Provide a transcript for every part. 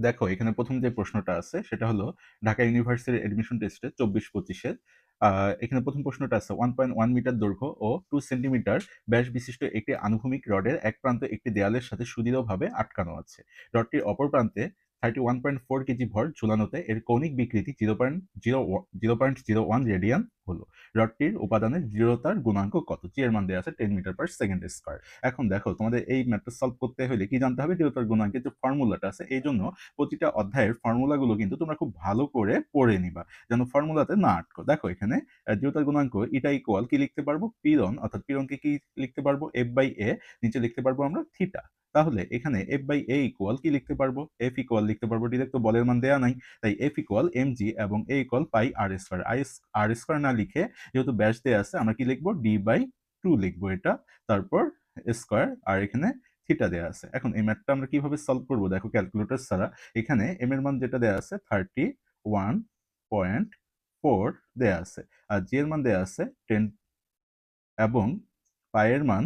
দেখো এখানে প্রথম যে প্রশ্নটা আছে সেটা হলো ঢাকা ইউনিভার্সিটির এডমিশন টেস্টে 24-25-এর। এখানে প্রথম প্রশ্নটা আছে 1.1 মিটার দৈর্ঘ্য ও 2 সেন্টিমিটার ব্যাস বিশিষ্ট একটি আনুভূমিক রডের এক প্রান্ত একটি দেয়ালের সাথে সুদৃঢ়ভাবে আটকানো আছে। রডটির অপর প্রান্তে 31.4 কেজি ভর ঝুলানোতে এর কৌণিক বিকৃতি 0.01 রেডিয়ান হলো। রডটির উপাদানের দৃঢ়তার গুণাঙ্ক কত? জি এর মান দেওয়া আছে 10 মিটার পার সেকেন্ড স্কয়ার। এখন দেখো তোমাদের এই ম্যাথটা সলভ করতে হলে কি জানতে হবে? দৃঢ়তার গুণাঙ্কের যে ফর্মুলাটা আছে এই জন্য প্রতিটা অধ্যায়ের ফর্মুলাগুলো কিন্তু তোমরা খুব ভালো করে পড়ে নিবা, যেন ফর্মুলাতে না আটকো। দেখো এখানে দৃঢ়তার গুণাঙ্ক এটা ইকুয়াল কি লিখতে পারবো? পীড়ন, অর্থাৎ পীড়নকে কি লিখতে পারবো? এফ বাই এ, নিচে লিখতে পারবো আমরা থিটা। তাহলে এখানে এফ বাই এ ইকুয়াল কি লিখতে পারবো? এফ ইকুয়াল লিখতে পারবো, ডিরেক্ট তো বলের মান দেয়া নাই, তাই এফ ইকুয়াল এম জি এবং এ ইকুয়াল পাই আর স্কয়ার। আর স্কয়ার না লিখে যেহেতু ব্যাস দেয়া আছে আমরা কি লিখবো? ডি বাই 2 লিখবো এটা, তারপর স্কয়ার, আর এখানে থিটা দেয়া আছে। এখন এই ম্যাথটা আমরা কিভাবে সলভ করব? দেখো ক্যালকুলেটর ছাড়া। এখানে এম এর মান যেটা দেয়া আছে 31.4 দেয়া আছে, আর জি এর মান দেয়া আছে 10 এবং পাই এর মান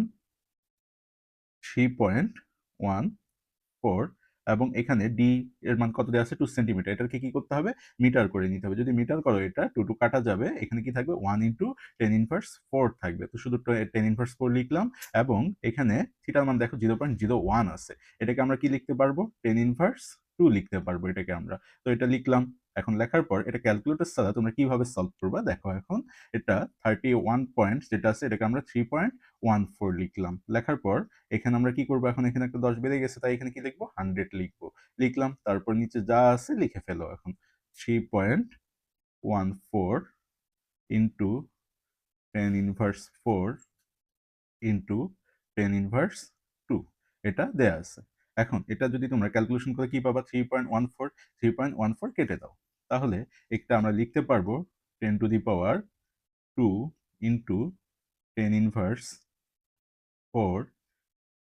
3.14 এবং এখানে ডি এর মান কত দেওয়া আছে? 2 সেন্টিমিটার। এটাকে কি করতে হবে? মিটার করে নিতে হবে। যদি মিটার করো এটা 2 কাটা যাবে, এখানে কি থাকবে? 1 ইন্টু 10 ইনভার্স 4 থাকবে। তো শুধু 10 ইনভার্স 4 লিখলাম এবং এখানে থিটার মান দেখো 0.01 আছে। এটাকে আমরা কি লিখতে পারবো? 10 ইনভার্স 2 লিখতে পারবো এটাকে আমরা। তো এটা লিখলাম। এখন লেখার পর এটা ক্যালকুলেটর ছাড়া তোমরা কিভাবে সলভ করবা? দেখো এখন এটা 31 পয়েন্ট যেটা আছে এটাকে আমরা 3.14 লিখলাম। লেখার পর এখানে আমরা কি করবো? এখন এখানে একটা 10 বেড়ে গেছে, তাই এখানে কি লিখবো? 100 লিখবো। লিখলাম, তারপর নিচে যা আছে লিখে ফেলো। এখন 3.14 ইন্টু 10 ইনভার্স 4 ইন্টু 10 ইনভার্স 2 এটা দেয়া আছে। এখন এটা যদি তোমরা ক্যালকুলেশন করে কি পাবা? 3.14 কেটে দাও, তাহলে এটা আমরা লিখতে পারবো 10 two the power 2 into 10 inverse 4।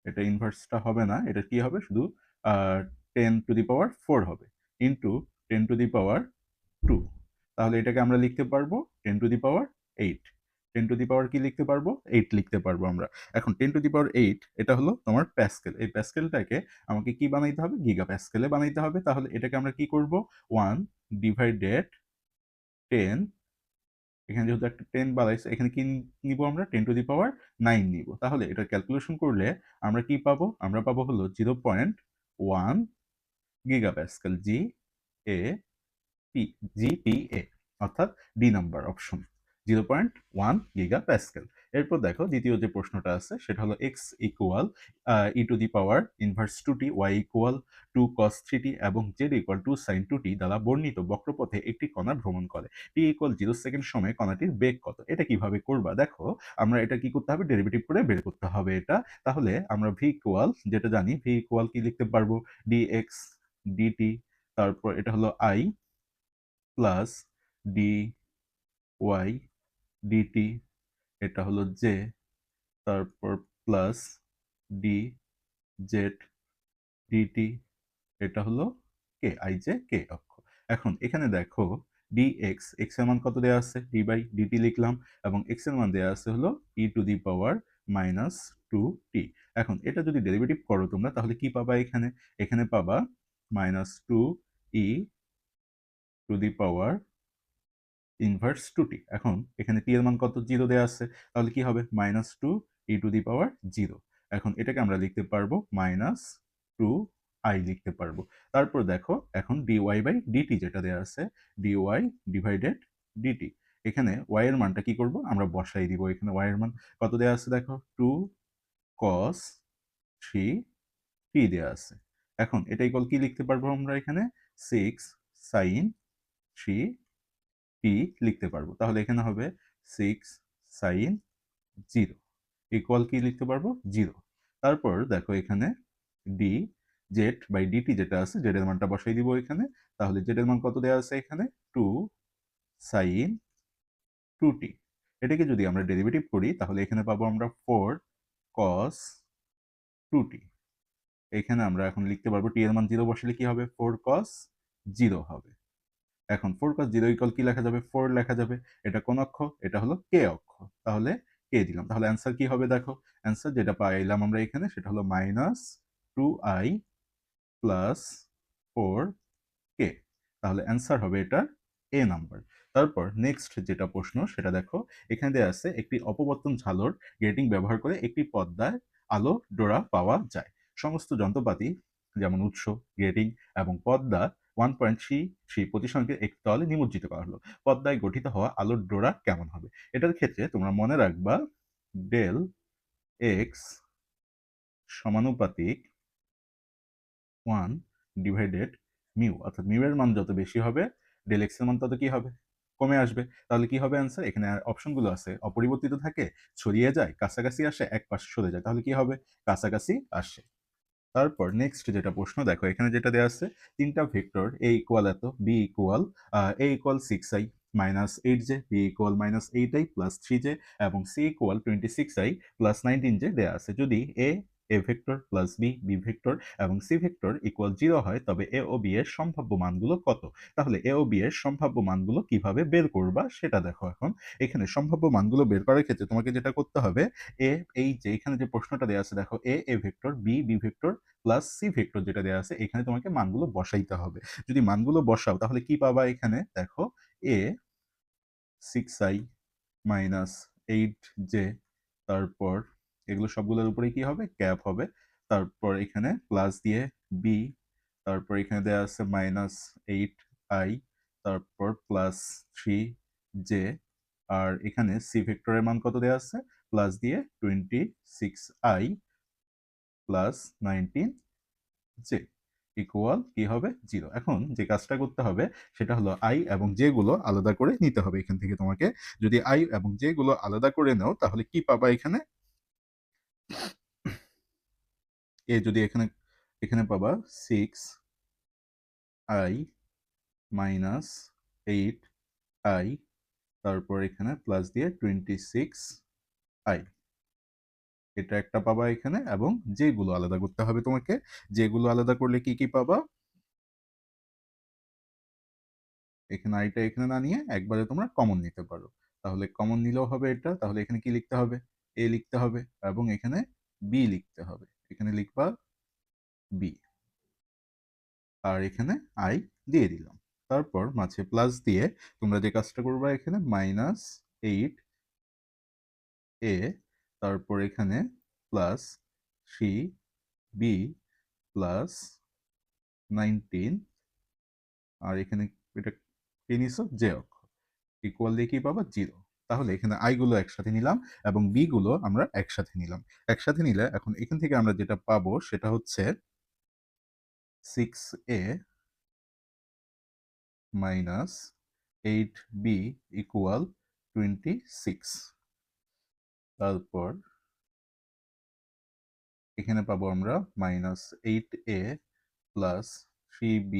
এটা ইনভার্সটা হবে না, এটা কি হবে? শুধু 10 টু দি পাওয়ার 4 হবে, ইন্টু 10 টু দি পাওয়ার 2। তাহলে এটাকে আমরা লিখতে পারবো 10 two the power 8। 10 two the পাওয়ার কি লিখতে পারবো? 8 লিখতে পারবো আমরা। এখন 10 টু দি পাওয়ার 8 এটা হলো তোমার প্যাসকেল। এই প্যাসকেলটাকে আমাকে কি বানাইতে হবে? গিগা প্যাসকেলে বানাইতে হবে। তাহলে এটাকে আমরা কি করব? 1 ডিভাইডেড 10, এখানে যেহেতু একটা 10 বাড়াইছে, এখানে কি নিব আমরা? 10 টু দি পাওয়ার 9 নিব। তাহলে এটা ক্যালকুলেশন করলে আমরা কি পাবো? আমরা পাবো হলো 0.1 giga pascal, G A P, GPA, অর্থাৎ D number option 0.1 giga pascal. এরপর দেখো দ্বিতীয় যে প্রশ্নটা আছে সেটা হলো x equal e to the power inverse 2t, y equal 2 cos 3t এবং জেড ইকুয়াল 2 sin 2t দ্বারা বর্ণিত বক্রপথে একটি কণা ভ্রমণ করে। টি ইকুয়াল 0 সেকেন্ড সময়ে কণাটির বেগ কত? এটা কিভাবে করবা? দেখো আমরা এটা কি করতে হবে? ডেরিভেটিভ করে বের করতে হবে এটা। তাহলে আমরা ভি ইকুয়াল যেটা জানি, ভি ইকুয়াল কি লিখতে পারবো? ডিএক্স ডিটি, তারপর এটা হলো i plus d y d t, এটা হলো জে, তারপর প্লাস ডি জেড ডিটি, এটা হলো কে, আই জে কে অক্ষ। এখন এখানে দেখো ডি এক্স, এক্স এর মান কত দেওয়া আছে? ডি বাই ডিটি লিখলাম এবং এক্স এর মান দেওয়া আছে হলো ই to the power minus 2t। এখন এটা যদি ডেরিভেটিভ করো তোমরা তাহলে কি পাবা? এখানে এখানে পাবা minus 2e two the power inverse 2t। এখন এখানে টি এর মান কত? 0 দেওয়া আছে, তাহলে কি হবে? মাইনাস 2e টু দি পাওয়ার 0। এখন এটাকে আমরা লিখতে পারবো মাইনাস 2i লিখতে পারবো। তারপর দেখো এখন dy বাই dt যেটা দেওয়া আছে, dy ডিভাইডেড dt, এখানে y এর মানটা কি করব? আমরা বসাই দিব। এখানে y এর মান কত দেওয়া আছে? দেখো 2 cos 3t দেওয়া আছে। এখন এটা ইকুয়াল কি লিখতে পারবো আমরা? এখানে 6 sin 3 টি লিখতে পারবো। তাহলে এখানে হবে 6 sin 0 ইকুয়াল কি লিখতে পারবো? 0। তারপর দেখো এখানে ডি জেড বাই ডিটি যেটা আছে, জেড এর মানটা বসাই দিব এখানে। তাহলে জেড এর মান কত দেওয়া আছে? এখানে 2 sin 2t। এটাকে যদি আমরা ডেরিভেটিভ করি তাহলে এখানে পাবো আমরা 4 cos 2t। এখানে আমরা এখন লিখতে পারবো টি এর মান 0 বসালে কি হবে? 4 cos 0 হবে। এখন 4 cos 0 ইকুয়াল কি লেখা যাবে? 4 লেখা যাবে। এটা কোন অক্ষ? এটা হলো কে অক্ষ। তাহলে কে দিলাম। তাহলে অ্যান্সার কি হবে? দেখো অ্যান্সার যেটা পাইলাম আমরা এখানে সেটা হলো মাইনাস 2i প্লাস ফোর কে। তাহলে অ্যান্সার হবে এটা এ নাম্বার। তারপর নেক্সট যেটা প্রশ্ন সেটা দেখো, এখানে দেওয়া আছে একটি অপবর্তন ঝালর গ্রেটিং ব্যবহার করে একটি পর্দায় আলো ডোরা পাওয়া যায়। সমস্ত যন্ত্রপাতি যেমন উৎস, গ্রেটিং এবং পর্দা 1.33 প্রতিসংখ্যের একটি তলে নিমজ্জিত করা হলো। পর্দায় গঠিত হওয়া আলোর ডোরা কেমন হবে? এটার ক্ষেত্রে তোমরা মনে রাখবা ডেল এক্স সমানুপাতিক 1 ডিভাইডেড মিউ, অর্থাৎ মিউ এর মান যত বেশি হবে ডেল এক্স এর মান তত কি হবে? কমে আসবে। তাহলে কি হবে অ্যান্সার? এখানে অপশনগুলো আছে অপরিবর্তিত থাকে, ছড়িয়ে যায়, কাছাকাছি আসে, এক পাশে সরে যায়। তাহলে কি হবে? কাছাকাছি আসে। তারপর নেক্সট যেটা প্রশ্ন দেখো, এখানে যেটা দেওয়া আছে তিনটা ভেক্টর এ ইকুয়াল এত, b equal six i minus eight j, b equal minus eight i plus three j এবং c equal 26i plus 19 j দেওয়া আছে। যদি a vector plus b vector এবং সি ভেক্টর ইকুয়াল 0 হয় তবে এ ও B এর সম্ভাব্য মানগুলো কত? তাহলে এ ও বি এর সম্ভাব্য মানগুলো কিভাবে বের করবা সেটা দেখো। এখন এখানে সম্ভাব্য মানগুলো বের করার ক্ষেত্রে তোমাকে যেটা করতে হবে, এই যে এখানে যে প্রশ্নটা দেওয়া আছে দেখো, a vector, b vector plus c vector যেটা দেওয়া আছে, এখানে তোমাকে মানগুলো বসাইতে হবে। যদি মানগুলো বসাও তাহলে কি পাবা? এখানে দেখো a six i minus eight j, তারপর এগুলো সবগুলোর উপরে কি হবে? ক্যাপ হবে। তারপর এখানে প্লাস দিয়ে বি, তারপর এখানে দেওয়া আছে মাইনাস এইট আই, তারপর প্লাস থ্রি জে, আর এখানে সি ভেক্টরের মান কত দেওয়া আছে? প্লাস দিয়ে 26i প্লাস 19 জে ইকুয়াল কি হবে? 0। এখন যে কাজটা করতে হবে সেটা হলো আই এবং জে গুলো আলাদা করে নিতে হবে এখান থেকে তোমাকে। যদি আই এবং জে গুলো আলাদা করে নাও তাহলে কি পাবা? এখানে যদি এখানে এখানে পাবা 6i মাইনাস 8i, তারপর এখানে প্লাস দিয়ে 26i, এটা একটা পাবা এখানে। এবং যেগুলো আলাদা করতে হবে তোমাকে, যেগুলো আলাদা করলে কি কি পাবা? এখানে আইটা এখানে না নিয়ে একবারে তোমরা কমন নিতে পারো। তাহলে কমন নিলেও হবে এটা। তাহলে এখানে কি লিখতে হবে? এ লিখতে হবে এবং এখানে বি লিখতে হবে। এখানে লিখবা বি, আর এখানে আই দিয়ে দিলাম। তারপর মাঝে প্লাস দিয়ে তোমরা যে কাজটা করবা, এখানে মাইনাস এইট এ, তারপর এখানে প্লাস থ্রি বি প্লাস 19, আর এখানে এটা কি নিছো? জে অক্ষ ইকুয়াল দিয়ে কি পাবা? 0। তাহলে এখানে আই গুলো একসাথে নিলাম এবং বি গুলো আমরা একসাথে নিলাম। একসাথে নিলে এখন এখান থেকে আমরা যেটা পাবো সেটা হচ্ছে 6a মাইনাস 8b ইকুয়াল 26। তারপর এখানে পাবো আমরা minus 8a plus 3b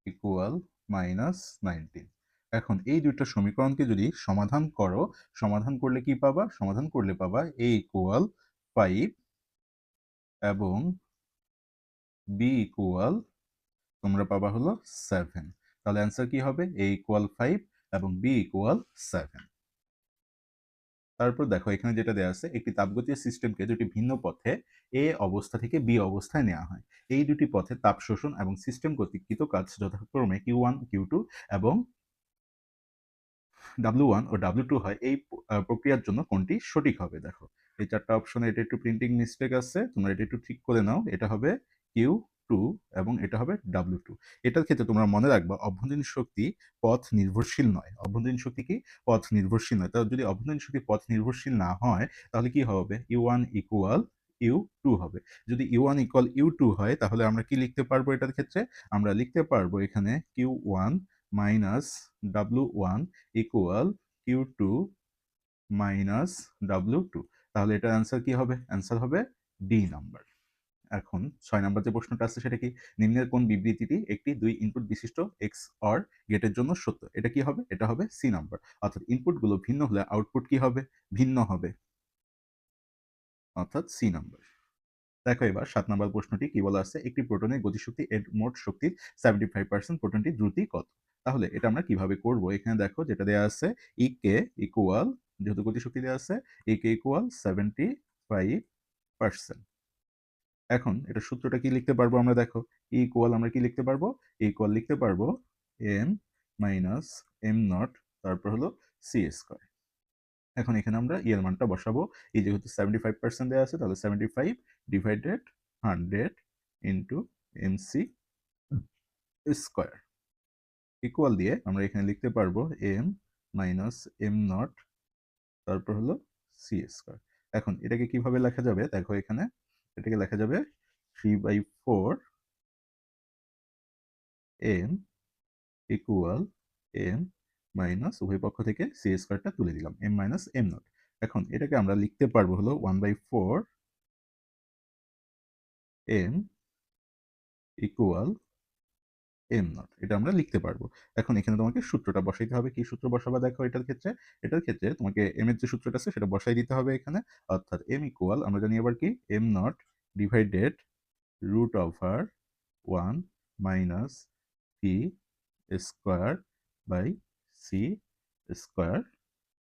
equal minus 19। এখন এই দুইটা সমীকরণকে যদি সমাধান করো, সমাধান করলে কি পাবা? সমাধান করলে পাবা a ইকুয়াল 5 এবং b ইকুয়াল তোমরা পাবা হলো 7। তাহলে অ্যান্সার কি হবে? a ইকুয়াল 5 এবং b ইকুয়াল 7। তারপর দেখো এখানে যেটা দেওয়া আছে, একটি তাপগতীয় সিস্টেমকে দুটি ভিন্ন পথে এ অবস্থা থেকে বি অবস্থায় নেওয়া হয়। এই দুটি পথে তাপ শোষণ এবং সিস্টেম কর্তৃক কাজ যথাক্রমে Q1, Q2 এবং W1 ও W2 হয়। এই প্রক্রিয়ার জন্য কোনটি সঠিক হবে? দেখো এই চারটা অপশনে এটা একটু প্রিন্টিং মিস্টেক আছে, তোমরা এটা একটু ঠিক করে নাও। এটা হবে Q2 এবং এটা হবে W2। এটার ক্ষেত্রে তোমরা মনে রাখবা অভ্যন্তরীণ শক্তি পথ নির্ভরশীল নয়। অভ্যন্তরীণ শক্তি কি? পথ নির্ভরশীল নয়। তাহলে যদি অভ্যন্তরীণ শক্তি পথ নির্ভরশীল না হয় তাহলে কি হবে? U1 ইকুয়াল U2 হবে। যদি U1 ইকুয়াল U2 হয় তাহলে আমরা কি লিখতে পারবো এটার ক্ষেত্রে? আমরা লিখতে পারবো এখানে Q1 minus W1 equal Q2 minus W2। তাহলে এটার অ্যান্সার কি হবে? অ্যান্সার হবে ডি নাম্বার। এখন 6 নাম্বার যে প্রশ্নটা আছে সেটা কি? নিম্নের কোন বিবৃতিটি একটি 2 ইনপুট বিশিষ্ট এক্স অর গেটের জন্য সত্য? এটা কি হবে? এটা হবে সি নাম্বার। অর্থাৎ ইনপুট গুলো ভিন্ন হলে আউটপুট কি হবে? ভিন্ন হবে, অর্থাৎ সি নাম্বার। দেখো এবার 7 নাম্বার প্রশ্নটি কি বলা আছে? একটি প্রোটনের গতিশক্তি এর মোট শক্তির 75%, প্রোটনটির দ্রুতি কত? তাহলে এটা আমরা কিভাবে করব? এখানে দেখো যেটা দেয়া আছে ই কে ইকুয়াল, যেহেতু গতিশক্তি দেওয়া আছে, ই কে ইকুয়াল 75%। এখন এটা সূত্রটা কি লিখতে পারবো আমরা, দেখো ইকুয়াল আমরা কি লিখতে পারবো, ইকুয়াল লিখতে পারবো এম মাইনাস এম নট, তারপর হলো সি স্কোয়ার। এখন এখানে আমরা এর মানটা বসাবো, এই যেহেতু 75% দেওয়া আছে, তাহলে 75 divided 100 into MC square equal দিয়ে আমরা এখানে লিখতে পারবো এম মাইনাস এম নট, তারপর হলো সি স্কোয়ার। এখন এটাকে কিভাবে লেখা যাবে, দেখো এখানে এটাকে লেখা যাবে 3/4 এম ইকুয়াল এম মাইনাস উভয় পক্ষ থেকে সি স্কোয়ারটা তুলে দিলাম, এম মাইনাস এম নট। এখন এটাকে আমরা লিখতে পারবো হলো 1/4 এম ইকুয়াল এম নট, এটা আমরা লিখতে পারবো। এখন এখানে তোমাকে সূত্রটা বসাইতে হবে, কি সূত্র বসাবা দেখো এটার ক্ষেত্রে তোমাকে এম এর যে সূত্রটা আছে সেটা বসাই দিতে হবে এখানে, অর্থাৎ এম ইকুয়াল আমরা জানি আবার কি m naught divided root over 1 minus p square by c square,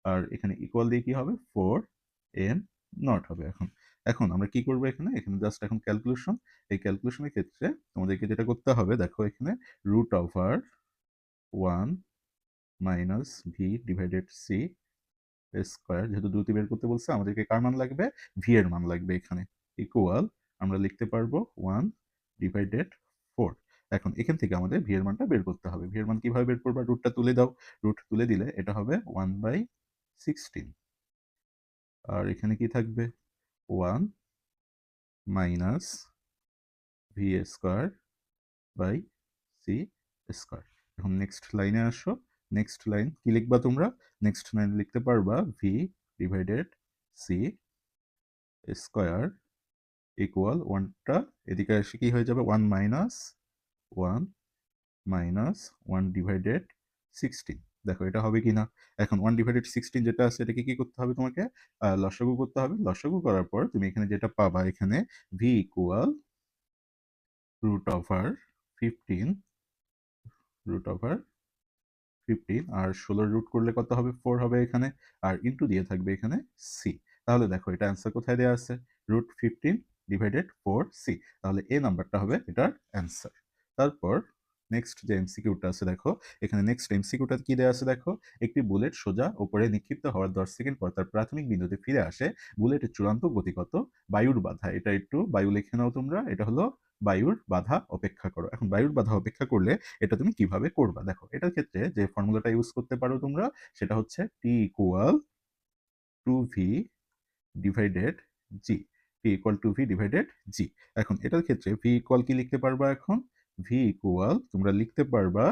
আর এখানে ইকুয়াল দিয়ে কি হবে 4 এম নট হবে। এখন এখন আমরা কি করবো এখানে, জাস্ট এখন ক্যালকুলেশন, এই ক্যালকুলেশনের ক্ষেত্রে তোমাদেরকে যেটা করতে হবে দেখো এখানে root over 1 minus v divided c square, যেহেতু দ্রুতি বের করতে বলছে আমাদেরকে কার মান লাগবে, ভি এর মান লাগবে এখানে, ইকুয়াল আমরা লিখতে পারবো 1 ডিভাইডেড 4। এখন এখান থেকে আমাদের ভি এর মানটা বের করতে হবে, ভি এর মান কিভাবে বের করবা, রুটটা তুলে দাও, রুট তুলে দিলে এটা হবে 1/16, আর এখানে কি থাকবে 1 minus v square by c square. এখন নেক্সট লাইনে আসো, নেক্সট লাইন কি লিখবা তোমরা, নেক্সট লাইন লিখতে পারবা v divided c square equal 1টা এদিকে এসে কি হয়ে যাবে 1 মাইনাস 1 মাইনাস 1 ডিভাইডেড 16। দেখো এটা হবে কি না, এখন 1 ডিভাইডেড 16 যেটা আছে এটাকে কি করতে হবে তোমাকে, লসাগু করতে হবে, লসাগু করার পর তুমি এখানে যেটা পাবা এখানে v equal root over 15 root over 15, আর 16 রুট করলে কত হবে 4 হবে এখানে, আর ইনটু দিয়ে থাকবে এখানে সি। তাহলে দেখো এটা অ্যান্সার কোথায় দেওয়া আছে, √15 ডিভাইডেড 4c, তাহলে এ নাম্বারটা হবে এটার অ্যান্সার। তারপর নেক্সট যে এমসিকিউটা আছে দেখো, এখানে নেক্সট এমসিকিউটা কি দেওয়া আছে দেখো, একটি বুলেট সোজা উপরে নিক্ষিপ্ত হওয়ার 10 সেকেন্ড পর তার প্রাথমিক বিন্দুতে ফিরে আসে, বুলেটের চূড়ান্ত গতি কত, বায়ুর বাধা, এটা একটু বায়ু লিখে নাও তোমরা, এটা হলো বায়ুর বাধা অপেক্ষা করো। এখন বায়ুর বাধা অপেক্ষা করলে এটা তুমি কিভাবে করবা, দেখো এটার ক্ষেত্রে যে ফর্মুলাটা ইউজ করতে পারো তোমরা সেটা হচ্ছে t equal to v divided g, v equal to v divided g. এখন এটার ক্ষেত্রে ভি ইকুয়াল কি লিখতে পারবা, এখন ভি ইকুয়াল তোমরা লিখতে পারবা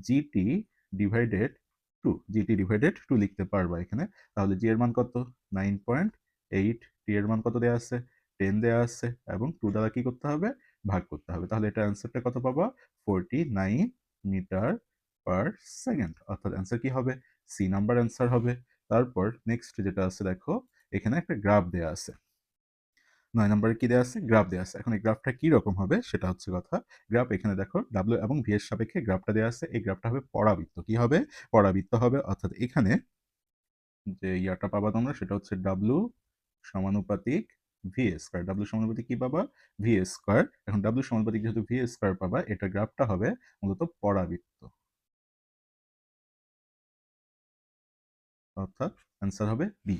g t divided two, g t divided two লিখতে পারবা এখানে। তাহলে জি এর মান কত 9.8, টি এর মান কত দেওয়া আছে 10 দেওয়া আছে, এবং 2 দ্বারা কি করতে হবে ভাগ করতে হবে, তাহলে এটা অ্যান্সারটা কত পাবা 49 মিটার পার সেকেন্ড, অর্থাৎ অ্যান্সার কি হবে সি নাম্বার অ্যান্সার হবে। তারপর নেক্সট যেটা আছে দেখো, এখানে একটা গ্রাফ দেওয়া আছে, 9 নম্বরে কি দেওয়া আছে গ্রাফ দেওয়া আছে। এখন এই গ্রাফটা কি রকম হবে সেটা হচ্ছে কথা, গ্রাফ এখানে দেখো ডাব্লিউ এবং ভি এর সাপেক্ষে গ্রাফটা দেওয়া আছে, এই গ্রাফটা হবে পরাবৃত্ত, কি হবে পরাবৃত্ত হবে, অর্থাৎ এখানে যে ইয়াটা পাবা তোমরা সেটা হচ্ছে ডাব্লিউ সমানুপাতিক ভি স্কয়ার, ডাব্লিউ সমানুপাতিক কি পাবা ভি স্কয়ার। এখন ডাব্লিউ সমানুপাতিক যেহেতু ভি স্কয়ার পাবা, এটা গ্রাফটা হবে মূলত পরাবৃত্ত, অর্থাৎ অ্যান্সার হবে বি।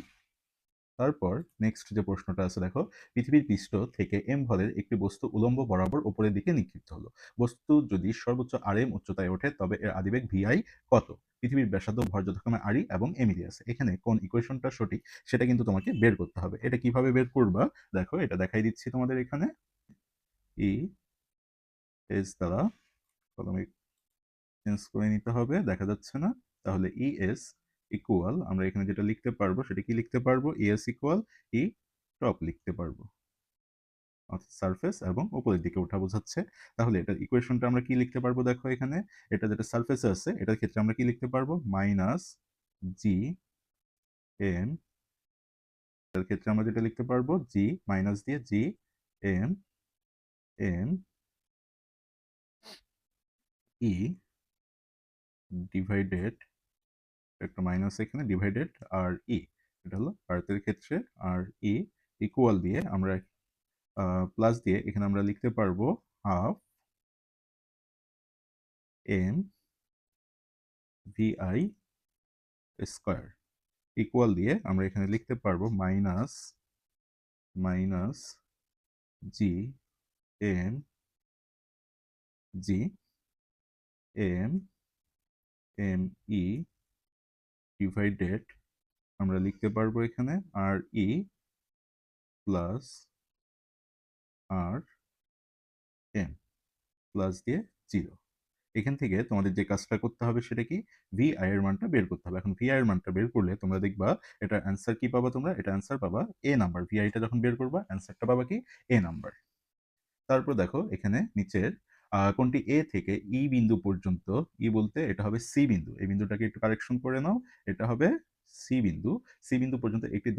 তারপর নেক্সট যে প্রশ্নটা আছে দেখো, পৃথিবীর পৃষ্ঠ থেকে এম ভরের একটি বস্তু উলম্ব বরাবর উপরের দিকে নিক্ষিপ্ত হলো, বস্তু যদি সর্বোচ্চ rm উচ্চতায় ওঠে তবে এর আদিবেগ vi কত, পৃথিবীর ব্যাসার্ধ ভর যথাক্রমে আরই এবং এমই আছে, এখানে কোন ইকুয়েশনটা সঠিক সেটা কিন্তু তোমাকে বের করতে হবে। এটা কিভাবে বের করবা দেখো, এটা দেখাই দিচ্ছি তোমাদের এখানে, ই এস দ্বারা কলমে চেঞ্জ করে নিতে হবে, দেখা যাচ্ছে না, তাহলে ই এস ইকুয়াল আমরা এখানে যেটা লিখতে পারবো সেটা কি লিখতে পারবো, ই এস ইকুয়াল ই টপ লিখতে পারবো, অর্থাৎ সারফেস এবং উপরের দিকে ওঠা বোঝাচ্ছে। তাহলে এটার ইকুয়েশনটা আমরা কি লিখতে পারবো দেখো এখানে, এটা যেটা সারফেসে আছে এটার ক্ষেত্রে আমরা কি লিখতে পারবো মাইনাস জি এম, এটার ক্ষেত্রে আমরা যেটা লিখতে পারবো জি মাইনাস দিয়ে g m m e divided, একটা মাইনাস এখানে ডিভাইডেড আর ই, এটা হলো আর্থের ক্ষেত্রে আর ই ইকুয়াল দিয়ে আমরা প্লাস দিয়ে এখানে আমরা লিখতে পারবো half m v i square equal দিয়ে আমরা এখানে লিখতে পারবো minus minus g m g m m e divided আমরা লিখতে পারবো এখানে r e plus r m plus দিয়ে 0। এখান থেকে তোমাদের যে কাজটা করতে হবে সেটা কি, ভি আই এর মানটা বের করতে হবে। এখন ভি আই এর মানটা বের করলে তোমরা দেখবা এটা অ্যান্সার কি পাবা, তোমরা এটা অ্যান্সার পাবা এ নাম্বার। ভি আইটা যখন বের করবা অ্যান্সারটা পাবা কি এ নাম্বার। তারপর দেখো এখানে নিচের কোনটি এ থেকে ই বিন্দু পর্যন্ত, ই বলতে এটা হবে সি বিন্দু, এই বিন্দুটাকে একটু কারেকশন করে নাও, এটা হবে সি বিন্দু। সি বিন্দু পর্যন্ত একটি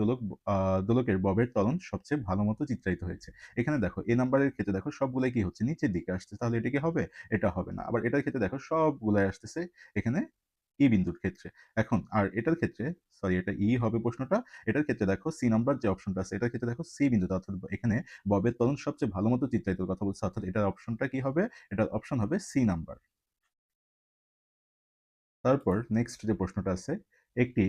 দোলকের ববের ত্বরণ সবচেয়ে ভালো মতো চিত্রায়িত হয়েছে। এখানে দেখো এ নাম্বারের ক্ষেত্রে দেখো সবগুলাই কি হচ্ছে, নিচের দিকে আসছে, তাহলে এটা কি হবে, এটা হবে না। আবার এটার ক্ষেত্রে দেখো সবগুলাই আসতেছে এখানে ই বিন্দুর ক্ষেত্রে। এখন আর এটার ক্ষেত্রে, সরি এটা ই হবে প্রশ্নটা, এটার ক্ষেত্রে দেখো সি নাম্বার যে অপশনটা আছে এটার ক্ষেত্রে দেখো সি বিন্দুতে, অর্থাৎ এখানে ববের ত্বরণ সবচেয়ে ভালো মতো চিত্রায়িত কথা বলছে, অর্থাৎ এটার অপশনটা কি হবে, এটার অপশন হবে সি নাম্বার। তারপর নেক্সট যে প্রশ্নটা আছে, একটি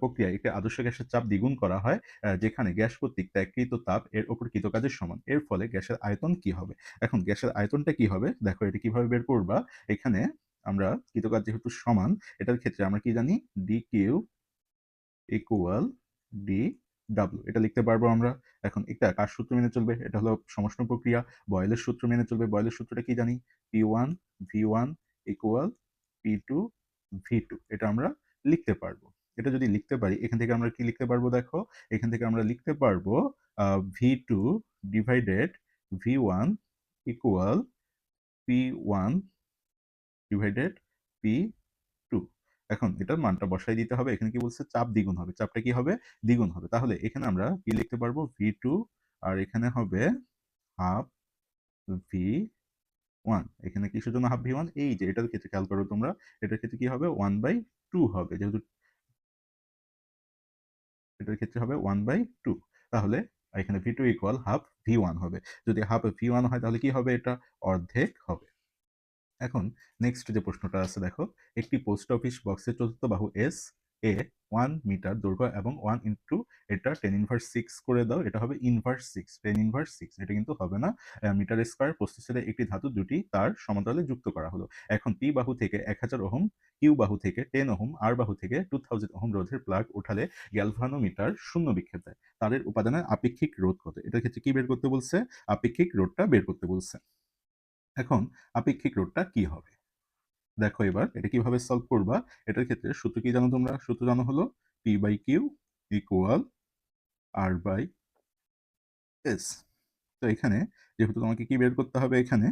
প্রক্রিয়ায় একটি আদর্শ গ্যাসের চাপ দ্বিগুণ করা হয় যেখানে গ্যাস কর্তৃক ত্যাগকৃত তাপ এর উপর কৃতকাজের সমান, এর ফলে গ্যাসের আয়তন কি হবে। এখন গ্যাসের আয়তনটা কি হবে দেখো, এটা কিভাবে বের করবা, এখানে আমরা কৃতকাজ যেহেতু সমান, এটার ক্ষেত্রে আমরা কি জানি, ডি কিউ ইকুয়াল ডি ডাব্লিউ, এটা লিখতে পারবো আমরা। এখন এটা কার সূত্র মেনে চলবে, এটা হলো সমষ্ণ প্রক্রিয়া, বয়েলের সূত্র মেনে চলবে। বয়েলের সূত্রটা কি জানি, P1 V1 equal P2 V2, এটা আমরা লিখতে পারবো। এটা যদি লিখতে পারি এখান থেকে আমরা কি লিখতে পারবো দেখো, এখান থেকে আমরা লিখতে পারবো V2 divided V1 equal P1 divided P2। এখন এটার মানটা বসাই দিতে হবে, এখানে কি বলছে চাপ দ্বিগুণ হবে, চাপটা কি হবে, দ্বিগুণ হবে। তাহলে এখানে আমরা কি লিখতে পারবো, V2 আর এখানে হবে হাফ V1। এখানে কিসের জন্য হাফ V1, এই যে এটার ক্ষেত্রে খেয়াল করো তোমরা, এটার ক্ষেত্রে কি হবে 1/2 হবে, যেহেতু এটার ক্ষেত্রে হবে 1/2। তাহলে এখানে V2 ইকুয়াল হাফ V1 হবে। যদি হাফ V1 হয় তাহলে কি হবে, এটা অর্ধেক হবে। এখন নেক্সট যে প্রশ্নটা আছে দেখো, একটি পোস্ট অফিস বক্সের চতুর্থ বাহু এস এ 1 মিটার দৈর্ঘ্য এবং 1 এটা 10⁻6 করে দাও, এটা হবে ইনভার্স 6, 10⁻6, এটা কিন্তু হবে না। মিটার স্কয়ার প্রস্তুতকারী একটি ধাতু দুটি তার সমান্তরালে যুক্ত করা হলো। এখন পি বাহু থেকে 1000 ওহম, কিউ বাহু থেকে 10 ওহম, আর বাহু থেকে 2000 ওহম রোধের প্লাগ উঠালে গ্যালভানোমিটার শূন্য বিক্ষেপ দেয়, তাদের উপাদানের আপেক্ষিক রোধ কত। এটার ক্ষেত্রে কি বের করতে বলছে, আপেক্ষিক রোধটা বের করতে বলছে। এখন আপেক্ষিক রোধটা কি হবে দেখো, এবার এটা কিভাবে সলভ করবা। এটার ক্ষেত্রে সূত্র কি জানো তোমরা, সূত্র জানো হলো P/Q ইকুয়াল R/S। তো এখানে যেহেতু তোমাকে কি বের করতে হবে, এখানে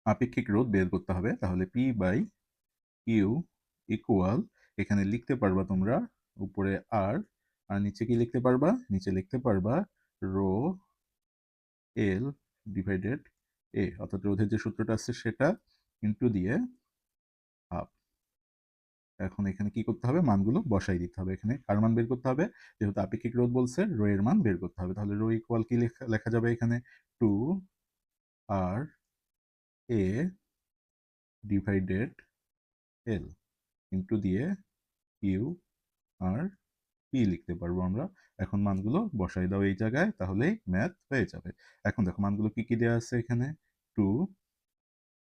আপেক্ষিক রোধ বের করতে হবে, তাহলে P/Q ইকুয়াল, এখানে লিখতে পারবা তোমরা উপরে আর, আর নিচে কি লিখতে পারবা, নিচে লিখতে পারবা রো এল ডিভাইডেড এ, অর্থাৎ রোধের যে সূত্রটা আছে সেটা ইন্টু দিয়ে হাফ। এখন এখানে কি করতে হবে, মানগুলো বসাই দিতে হবে। এখানে কার মান বের করতে হবে, যেহেতু আপেক্ষিক রোধ বলছে রো এর মান বের করতে হবে। তাহলে রো ইকুয়াল কি লেখা যাবে এখানে, 2 R A divided L into দিয়ে কিউ আর পি লিখতে পারবো আমরা। এখন মানগুলো বসাই দাও এই জায়গায়, তাহলেই ম্যাথ হয়ে যাবে। এখন দেখো মানগুলো কি কি দেওয়া আছে, এখানে 2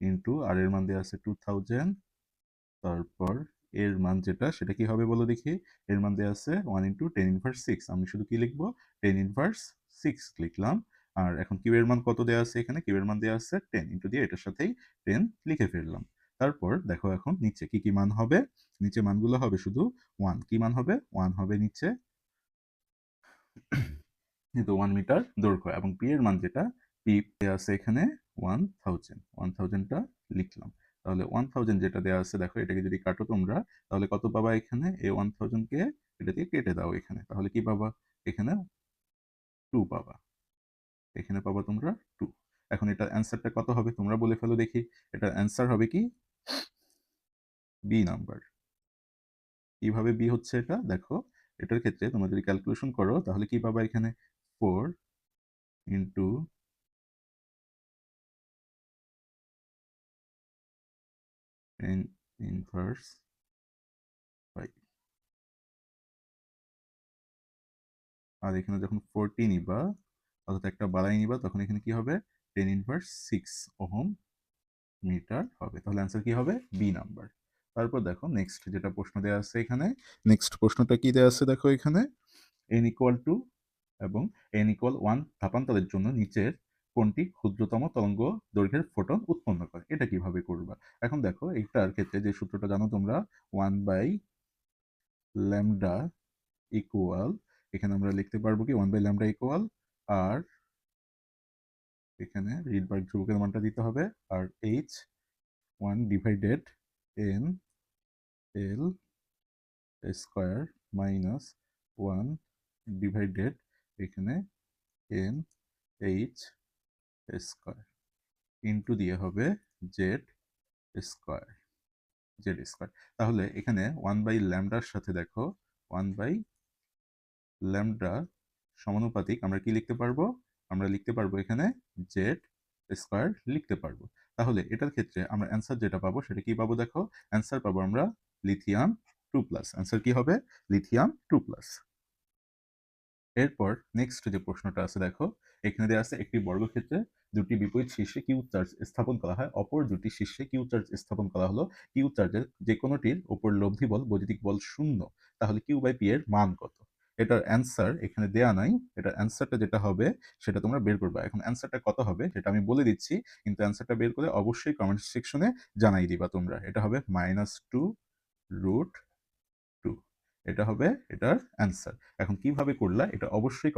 ইন্টু আর এর মান দেওয়া আছে 2000, তারপর এর মান যেটা সেটা কি হবে বলো দেখি, এর মান দেওয়া আছে 1 × 10⁻6, আমি শুধু কি লিখবো 10⁻6 লিখলাম। আর এখন কিউ এর মান কত দেওয়া আছে, এখানে কিউ এর মান দেওয়া আছে 10, ইন্টু দিয়ে এটার সাথেই 10 লিখে ফেললাম। তারপর দেখো এখন নিচে কি কি মান হবে, নিচে মানগুলো হবে শুধু 1, কি মান হবে 1 হবে নিচে, যেহেতু 1 মিটার দৈর্ঘ্য, এবং পি এর মান যেটা পি দেওয়া আছে এখানে 1000টা লিখলাম। তাহলে 1000 যেটা দেওয়া আছে দেখো, এটাকে যদি কাটো তোমরা তাহলে কত পাবা, এখানে এই 1000কে এটা দিয়ে কেটে দাও এখানে, তাহলে কি পাবা, এখানে 2 পাবা, এখানে পাবা তোমরা 2। এখন এটার অ্যান্সারটা কত হবে তোমরা বলে ফেলো দেখি, এটার অ্যান্সার হবে কি বি নাম্বার। কিভাবে বি হচ্ছে এটা দেখো, এটার ক্ষেত্রে তোমরা যদি ক্যালকুলেশন করো তাহলে কি পাবা, এখানে 4 ইন্টু tan ইনভার্স 5। আর এখানে যখন 40 নিবা অর্থাৎ একটা বাড়াই নিবা তখন এখানে কি হবে, tan ইনভার্স 6 ওহম মিটার হবে। তাহলে অ্যান্সার কি হবে, বি নাম্বার। তারপর দেখো নেক্সট যেটা প্রশ্ন দেওয়া আছে এখানে, নেক্সট প্রশ্নটা কি দেওয়া আছে দেখো এখানে, n ইকুয়াল টু এবং n ইকুয়াল 1 তাপান্তরের জন্য নিচের কোনটি ক্ষুদ্রতম তরঙ্গ দৈর্ঘ্যের ফোটন উৎপন্ন করে, এটা কিভাবে করবা। এখন দেখো এইটার ক্ষেত্রে যে সূত্রটা জানো তোমরা, 1/λ ইকুয়াল, এখানে আমরা লিখতে পারবো কি 1/λ ইকুয়াল আর এখানে রিডবার্গ ধ্রুবকের মানটা দিতে হবে আর h 1 divided n l square minus 1 divided এখানে n h স্কয়ার ইন্টু দিয়ে হবে জেড স্কয়ার, জেড স্কয়ার। তাহলে এখানে 1/λ সাথে দেখো 1/λ সমানুপাতিক আমরা কি লিখতে পারবো, আমরা লিখতে পারবো এখানে জেড স্কয়ার লিখতে পারবো। তাহলে এটার ক্ষেত্রে আমরা অ্যান্সার যেটা পাবো সেটা কি পাবো দেখো, অ্যান্সার পাবো আমরা লিথিয়াম 2+। অ্যান্সার কি হবে, লিথিয়াম 2+। এরপর নেক্সট যে প্রশ্নটা আছে দেখো, এখানে দেওয়া আছে একটি বর্গক্ষেত্রে দুটি বিপরীত শীর্ষে কিউ চার্জ স্থাপন করা হয়, অপর দুটি শীর্ষে কিউ চার্জ স্থাপন করা হলো, কিউ চার্জের যে কোনোটির উপর লব্ধি বল বৈদ্যুতিক বল 0, তাহলে কিউ বাই পি এর মান কত। এটার অ্যান্সার এখানে দেয়া নাই, এটার অ্যান্সারটা যেটা হবে সেটা তোমরা বের করবা। এখন অ্যান্সারটা কত হবে সেটা আমি বলে দিচ্ছি, কিন্তু অ্যান্সারটা বের করে অবশ্যই কমেন্ট সেকশনে জানাই দিবা তোমরা। এটা হবে -2√2, এটা হবে এটার অ্যান্সার। এখন কিভাবে করলা এটা অবশ্যই